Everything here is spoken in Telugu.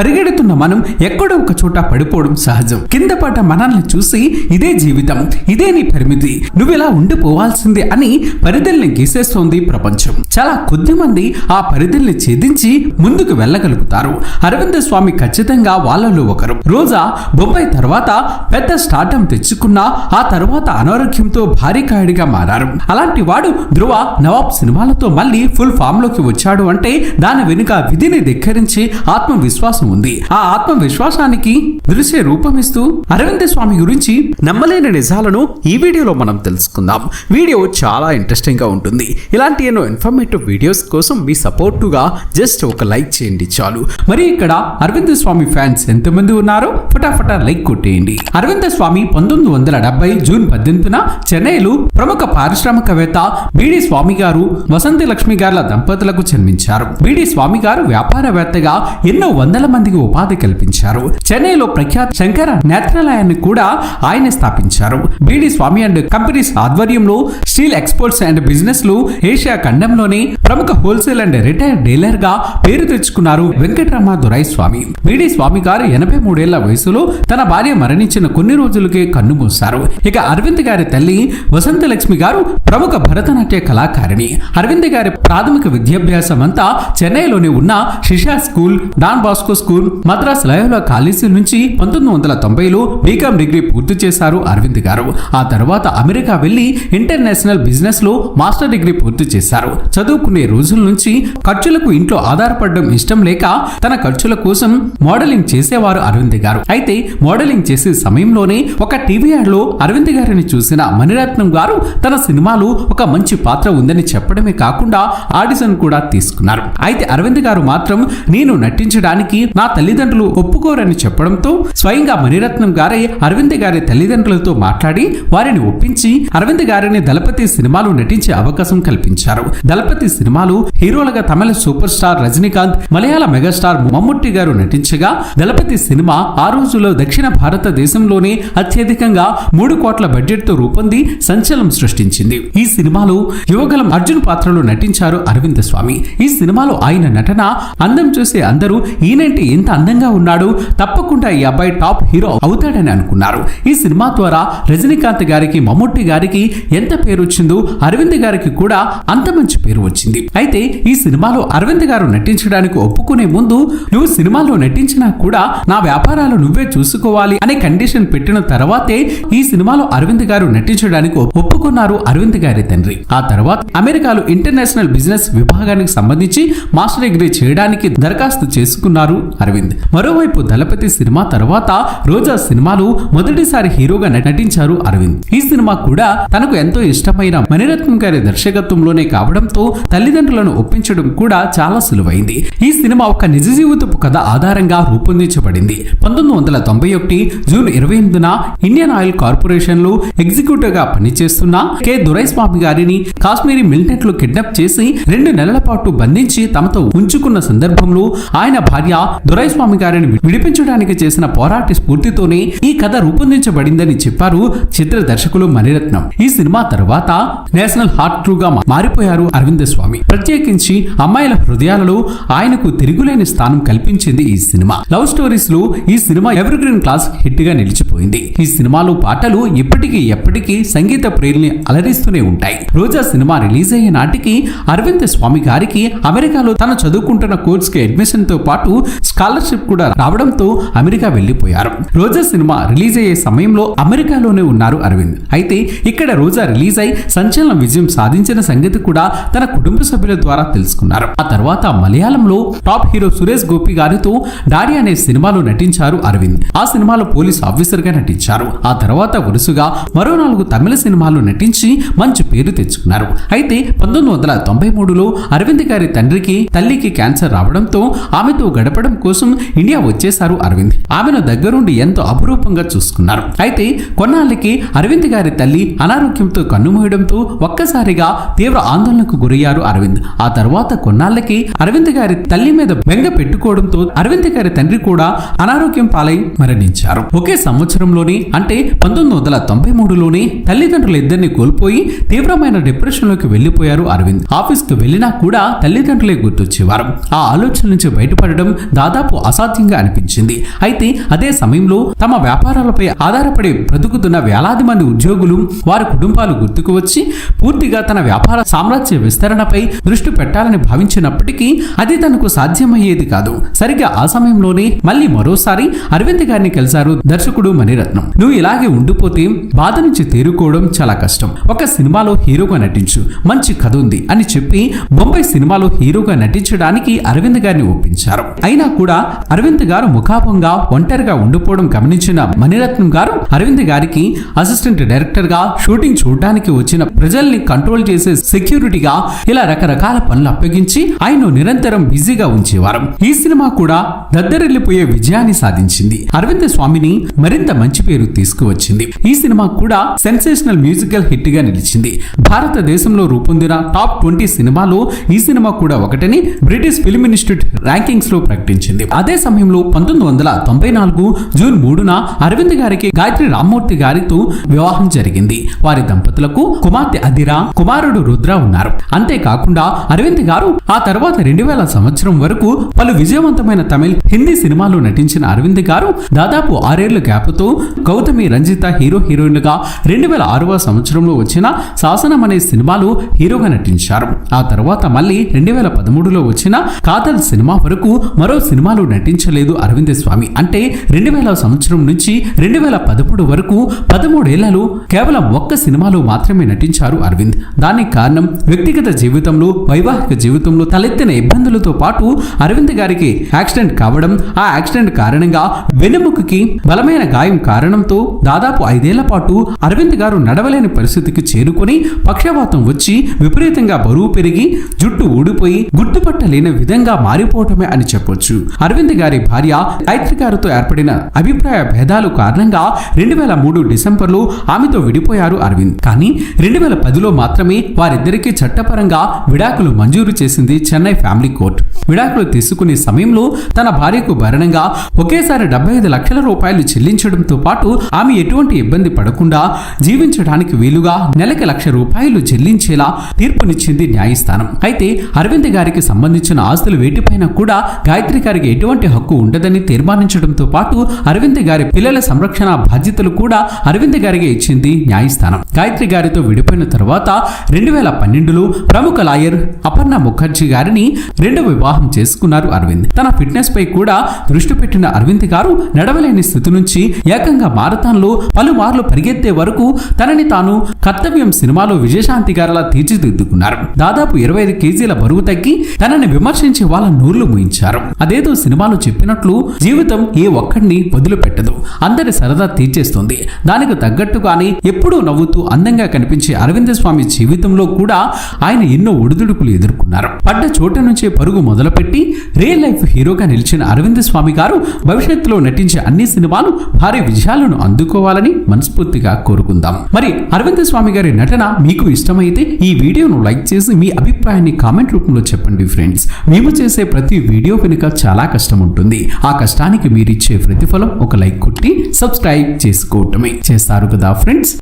పరిగెడుతున్న మనం ఎక్కడో ఒక చోట పడిపోవడం సహజం. కింద పడ్డ మనల్ని చూసి ఇదే జీవితం, ఇదే నీ పరిమితి, నువ్వెలా ఉండిపోవాల్సిందే అని పరిధుల్ని గీసేస్తోంది ప్రపంచం. చాలా కొద్ది మంది ఆ పరిధుల్ని ఛేదించి ముందుకు వెళ్ళగలుగుతారు. అరవింద స్వామి ఖచ్చితంగా వాళ్ళలో ఒకరు. రోజా బొంబాయి తర్వాత పెద్ద స్టార్టం తెచ్చుకున్న ఆ తర్వాత అనారోగ్యంతో భారీ కాయుడిగా మారారు. అలాంటి వాడు ధ్రువ నవాబ్ సినిమాలతో మళ్ళీ ఫుల్ ఫామ్ లోకి వచ్చాడు అంటే దాని వెనుక విధిని ధిక్కరించి ఆత్మవిశ్వాసం ఉంది. ఆ ఆత్మవిశ్వాసానికి దృశ్య రూపమిస్తూ అరవింద స్వామి గురించి నమ్మలేని నిజాలను ఈ వీడియోలో మనం తెలుసుకుందాం. వీడియో చాలా ఇంట్రెస్టింగ్ గా ఉంటుంది. ఇలాంటి ఎన్నో ఇన్ఫర్మేటివ్ వీడియోస్ కోసం మీ సపోర్టుగా జస్ట్ ఒక లైక్ చేయండి చాలు. మరి ఇక్కడ అరవింద స్వామి ఫ్యాన్స్ ఎంతమంది ఉన్నారో ఫటాఫటా లైక్ కొట్టేయండి. అరవింద స్వామి 1970 జూన్ 18న చెన్నైలో ప్రముఖ పారిశ్రామికవేత్త బిడి స్వామి గారు వసంతి లక్ష్మి గార్ల దంపతులకు జన్మించారు. బిడి స్వామి గారు వ్యాపారవేత్తగా ఎన్నో వందల మందికి ఉపాధి కల్పించారు. చెన్నైలో ప్రఖ్యాత శంకర నేత్రాలయాన్ని కూడా ఆయన స్థాపించారు. బిడి స్వామి అండ్ కంపెనీస్ ఆధ్వర్యంలో స్టీల్ ఎక్స్పోర్ట్స్ అండ్ బిజినెస్ లు ఏషియా ఖండంలోనే ప్రముఖ హోల్సేల్ అండ్ రిటైల్ డీలర్ గా పేరు తెచ్చుకున్నారు వెంకటరమ దొరై స్వామి. బిడి స్వామి గారు 83 ఏళ్ల వయసులో తన భార్య మరణించిన కొన్ని రోజులకే కన్నుమూశారు. ఇక అరవింద్ గారి తల్లి వసంత లక్ష్మి గారు ప్రముఖ భరతనాట్య కళాకారిణి. అరవింద్ గారి ప్రాథమిక విద్యాభ్యాసం అంతా చెన్నైలోని ఉన్న Sishya school, Don Bosco school, Madras Loyola college నుంచి 1990లో బీకామ్ డిగ్రీ పూర్తి చేశారు అరవింద్ గారు. ఆ తర్వాత అమెరికా వెళ్లి ఇంటర్నేషనల్ బిజినెస్ లో మాస్టర్ డిగ్రీ పూర్తి చేశారు. చదువుకునే రోజుల నుంచి ఖర్చులకు ఇంట్లో ఆధారపడడం ఇష్టం లేక తన ఖర్చుల కోసం మోడలింగ్ చేసేవారు అరవింద్ గారు. అయితే మోడలింగ్ చేసే సమయంలోనే ఒక టీవీ యాడ్ లో అరవింద్ గారిని చూసిన మణిరత్నం గారు తన సినిమాలో ఒక మంచి పాత్ర ఉందని చెప్పడమే కాకుండా ఆడిషన్ కూడా తీసుకున్నారు. అయితే అరవింద్ గారు మాత్రం నేను నటించడానికి నా తల్లిదండ్రులు ఒప్పుకోరని చెప్పడంతో స్వయంగా మణిరత్నం గారే అరవింద్ గారి తల్లిదండ్రులతో మాట్లాడి వారిని ఒప్పించి అరవింద్ గారిని దళపతి సినిమాలో నటించే అవకాశం కల్పించారు. దళపతి సినిమాలో హీరోలుగా తమిళ సూపర్ స్టార్ రజనీకాంత్, మలయాళ మెగాస్టార్ మమ్ముట్టి గారు నటించగా దళపతి సినిమా ఆ రోజుల్లో దక్షిణ భారతదేశంలోనే అత్యధికంగా 3 కోట్ల బడ్జెట్ తో రూపొంది సంచలనం సృష్టించింది. ఈ సినిమాలో యువగలం అర్జున్ పాత్రలో నటించారు అరవింద స్వామి. ఈ సినిమాలో ఆయన నటన అందం చూసే అందరూ ఈయనంటే ఎంత అందంగా ఉన్నాడు, తప్పకుండా ఈ అబ్బాయి టాప్ హీరో అవుతాడని అనుకున్నారు. ఈ సినిమా ద్వారా రజనీకాంత్ గారికి, మమ్ముట్టి గారికి ఎంత పేరు వచ్చిందో అరవింద్ గారికి కూడా అంత మంచి పేరు వచ్చింది. అయితే ఈ సినిమాలో అరవింద్ గారు నటించడానికి ఒప్పుకునే ముందు నువ్వు సినిమాలో నటించినా కూడా నా వ్యాపారాలు నువ్వే చూసుకోవాలి అనే కండిషన్ పెట్టిన తర్వాతే ఈ సినిమాలో అరవింద్ గారు నటించడానికి ఒప్పుకున్నారు అరవింద్ గారి తండ్రి. ఆ తర్వాత అమెరికాలో ఇంటర్నేషనల్ బిజినెస్ విభాగానికి సంబంధించి మాస్టర్ డిగ్రీ చేయడానికి దరఖాస్తు చేసుకున్నారు అరవింద్. మరోవైపు దళపతి సినిమా తర్వాత రోజా సినిమాలో మొదటిసారి హీరోగా నటించారు అరవింద్. ఈ సినిమా కూడా తనకు ఎంతో ఇష్టమైన మణిరత్నం గారి దర్శకత్వంలోనే కావడంతో తల్లిదండ్రులను ఒప్పించడం కూడా చాలా సులువైంది. ఈ సినిమా ఒక నిజ జీవితపు కథ ఆధారంగా రూపొందించబడింది. 1991 జూన్ 28న ఇండియన్ ఆయిల్ కార్పొరేషన్ లో ఎగ్జిక్యూటివ్ గా పనిచేస్తున్న కె దొరైస్వామి గారిని కాశ్మీరీ మిలిటెంట్ లో కిడ్నాప్ చేసి 2 నెలల పాటు బంధించి తమతో ఉంచుకున్న సందర్భంలో ఆయన భార్య దొరైస్వామి గారిని విడిపించడానికి చేసిన పోరాట స్ఫూర్తితోనే ఈ కథ రూపొందించబడిందని చెప్పారు చిత్ర దర్శకులు మణిరత్నం. ఈ సినిమా తర్వాత నేషనల్ హార్ట్ ట్రూ గా మారిపోయారు అరవింద స్వామి. ప్రత్యేకించి అమ్మాయిల హృదయాలలో ఆయనకు తిరుగులేని స్థానం కల్పించింది ఈ సినిమా. లవ్ స్టోరీస్ లో ఈ cinema ever green class hit గా నిలిచిపోయింది. ఈ సినిమాలో పాటలు ఎప్పటికీ సంగీత ప్రియుల్ని అలరిస్తూనే ఉంటాయి. రోజా సినిమా రిలీజ్ అయ్యే నాటికి అరవింద స్వామి గారికి అమెరికాలో తను చదువుకుంటున్న కోర్స్ కి అడ్మిషన్ తో పాటు స్కాలర్షిప్ కూడా రావడంతో అమెరికా వెళ్లిపోయారు. రోజా సినిమా రిలీజ్ అయ్యే సమయంలో అమెరికాలోనే ఉన్నారు అరవింద్. అయితే ఇక్కడ రోజా రిలీజ్ అయి సంచలన విజయం సాధించిన సంగతి కూడా తన కుటుంబ సభ్యుల ద్వారా తెలుసుకున్నారు. ఆ తర్వాత మలయాళంలో టాప్ హీరో సురేష్ గోపి గారితో డాడీ అనే సినిమాలో నటించారు అరవింద్. ఆ సినిమాలో పోలీస్ ఆఫీసర్ గా నటించారు. ఆ తర్వాత వరుసగా మరో 4 తమిళ సినిమాల్లో నటించి మంచి పేరు తెచ్చుకున్నారు. అయితే 1993లో అరవింద్ గారి తండ్రికి, తల్లికి క్యాన్సర్ రావడంతో ఆమెతో గడపడం కోసం ఇండియా వచ్చేశారు అరవింద్. ఆమెను దగ్గరుండి ఎంతో అపురూపంగా చూసుకున్నారు. అయితే కొన్నాళ్ళకి అరవింద్ గారి తల్లి అనారోగ్యంతో కన్నుమూయడంతో ఒక్కసారిగా తీవ్ర ఆందోళనకు గురయ్యారు అరవింద్. ఆ తర్వాత కొన్నాళ్ళకి అరవింద్ గారి తల్లి మీద బెంగ పెట్టుకోవడంతో అరవింద్ గారి తండ్రి కూడా అనారోగ్యం పాలై మరణించారు. ఒకే సంవత్సరంలోనే అంటే 1993లోనే తల్లిదండ్రులు ఇద్దరిని కోల్పోయి తీవ్రమైన డిప్రెషన్ లోకి వెళ్లిపోయారు అరవింద్. ఆఫీస్ కు వెళ్లినా కూడా తల్లిదండ్రులే గుర్తొచ్చేవారు. ఆ ఆలోచన నుంచి బయటపడడం, దాదాపు అసాధ్యంగా అనిపించింది. అయితే అదే సమయంలో తమ వ్యాపారాలపై ఆధారపడి బ్రతుకుతున్న వేలాది మంది ఉద్యోగులు, వారి కుటుంబాలు గుర్తుకు వచ్చి పూర్తిగా తన వ్యాపార సామ్రాజ్య విస్తరణపై దృష్టి పెట్టాలని భావించినప్పటికీ అది తనకు సాధ్యమయ్యేది కాదు. సరిగ్గా ఆ సమయంలోనే మళ్ళీ మరోసారి అరవింద్ గారిని కలిశారు దర్శకుడు మణిరత్నం. నువ్వు ఇలాగే ఉండిపోతే బాధ నుంచి తేరుకోవడం చాలా కష్టం. ఒక సినిమాలో హీరోగా నటించు, మంచి కథ ఉంది అని చెప్పి బొంబాయి సినిమాలో హీరోగా నటించడానికి అరవింద్ గారిని ఒప్పించారు. అయినా కూడా అరవింద్ గారు ముఖాముఖంగా ఒంటరిగా ఉండిపోవడం గమనించిన మణిరత్నం గారు అరవింద్ గారికి అసిస్టెంట్ డైరెక్టర్ గా షూటింగ్ చూడడానికి వచ్చిన ప్రజల్ని కంట్రోల్ చేసే సెక్యూరిటీగా ఇలా రకరకాల పనులు అప్పగించి ఆయన నిరంతరం బిజీగా ఉంచేవారు. ఈ సినిమా కూడా దద్దరిల్లిపోయే విజయాన్ని సాధించింది. అరవింద్ స్వామిని మరింత మంచి పేరు తీసుకువచ్చింది. ఈ సినిమా కూడా సెన్సేషనల్ మ్యూజికల్ హిట్ గా నిలిచింది. భారతదేశంలో రూపొందిన టాప్ 20 సినిమాలో ఈ సినిమా కూడా ఒకటని బ్రిటిష్ ఫిల్మ్ ఇన్స్టిట్యూట్ ర్యాంకింగ్స్ లో ప్రకటించింది. అదే సమయంలో 1994 జూన్ 3న అరవింద్ గారికి గాయత్రి రామ్మూర్తి గారితో వివాహం జరిగింది. వారి దంపతులకు కుమార్తె అదిరా, కుమారుడు రుద్ర ఉన్నారు. అంతేకాకుండా అరవింద్ గారు ఆ తర్వాత 2000 సంవత్సరం వరకు పలు విజయవంతమైన తమిళ, హిందీ సినిమాల్లో నటించిన అరవింద్ గారు దాదాపు 6 ఏళ్ల గ్యాప్తో గౌతమి, రంజిత హీరోయిన్లుగా 2006వ సంవత్సరంలో వచ్చిన శాసనం అనే సినిమాలో హీరోగా నటించారు. ఆ తర్వాత మళ్ళీ 2013లో వచ్చిన కాదల్ సినిమా వరకు మరో సినిమాలో నటించలేదు అరవింద్ స్వామి. అంటే 2000 సంవత్సరం నుంచి 2013 వరకు 13 ఏళ్లలో కేవలం ఒక్క సినిమాలో మాత్రమే నటించారు అరవింద్. దానికి కారణం వ్యక్తిగత జీవితంలో, వైవాహిక జీవితంలో తలెత్తిన ఇబ్బందులతో పాటు అరవింద్ గారికి యాక్సిడెంట్ కావడం, ఆ యాక్సిడెంట్ కారణంగా వెన్నెముకకి బలమైన గాయం కారణంతో దాదాపు 5 ఏళ్ల పాటు అరవింద్ గారు నడవలేని పరిస్థితికి చేరుకొని పక్షవాతం వచ్చి విపరీతంగా బరువు పెరిగి జుట్టు ఊడిపోయి గుర్తుపట్టలేని విధంగా మారిపోవటమే అని చెప్పొచ్చు. అరవింద్ గారి భార్య గాయత్రి గారితో ఏర్పడిన అభిప్రాయ భేదాలు కారణంగా 2003 డిసెంబర్లో ఆమెతో విడిపోయారు అరవింద్. కానీ 2010లో మాత్రమే వారిద్దరికీ చట్టపరంగా విడాకులు మంజూరు చేసింది చెన్నై ఫ్యామిలీ కోర్టు. విడాకులు తీసుకునే సమయంలో తన భార్యకు భరణంగా ఒకేసారి 75 లక్షల రూపాయలు చెల్లించడంతో పాటు ఆమె ఎటువంటి ఇబ్బంది పడకుండా జీవించడానికి వీలుగా నెలకి ₹1,00,000 చెల్లించేలా తీర్పునిచ్చింది న్యాయస్థానం. అయితే అరవింద్ గారికి సంబంధించిన ఆస్తులు వేటిపైన కూడా గాయత్రి గారికి ఎటువంటి హక్కు ఉండదని తీర్మానించడంతో పాటు అరవింద్ గారి పిల్లల సంరక్షణ బాధ్యతలు కూడా అరవింద్ గారికి ఇచ్చింది న్యాయస్థానం. గాయత్రి గారితో విడిపోయిన తర్వాత 2012లో ప్రముఖ లాయర్ అపర్ణ ముఖర్జీ గారిని రెండవ వివాహం చేసుకున్నారు అరవింద్. తన ఫిట్నెస్ పై కూడా దృష్టి పెట్టిన అరవింద్ గారు నడవలేని స్థితి నుంచి ఏకంగా మారథాన్లో పలుమార్లు పరిగెత్తే వరకు తనని తాను కర్తవ్యం సినిమాలో విజయశాంతి గారిలా తీర్చిదిద్దుకున్నారు. దాదాపు 25 కేజీల బరువు తగ్గి తనని విమర్శించే వాళ్ళ నోర్లు మూయించారు. అదేదో సినిమాలో చెప్పినట్లు జీవితం ఏ ఒక్కడిని వదిలిపెట్టదు, అందరి సరదా తీర్చేస్తుంది. దానికి తగ్గట్టుగానే ఎప్పుడూ నవ్వుతూ అందంగా కనిపించే అరవింద్ స్వామి జీవితంలో కూడా ఆయన ఎన్నో ఒడిదుడుకులు ఎదుర్కొన్నారు. పడ్డ చోట నుంచే పరుగు మొదలుపెట్టి రియల్ లైఫ్ హీరోగా నిలిచిన అరవింద్ స్వామి గారు భవిష్యత్తులో నటించే అన్ని సినిమాలు భారీ విజయాలను అందుకోవాలని మనస్ఫూర్తిగా కోరుకుందాం. మరి అరవింద్ స్వామి గారి నటన మీకు ఇష్టమైతే ఈ వీడియోను లైక్ చేసి మీ అభిప్రాయాన్ని కామెంట్ రూపంలో చెప్పండి ఫ్రెండ్స్. మేము చేసే ప్రతి వీడియో వెనుక చాలా కష్టం ఉంటుంది. ఆ కష్టానికి మీరిచ్చే ప్రతిఫలం ఒక లైక్ కొట్టి సబ్స్క్రైబ్ చేసుకోవటమే. చేస్తారు కదా ఫ్రెండ్స్.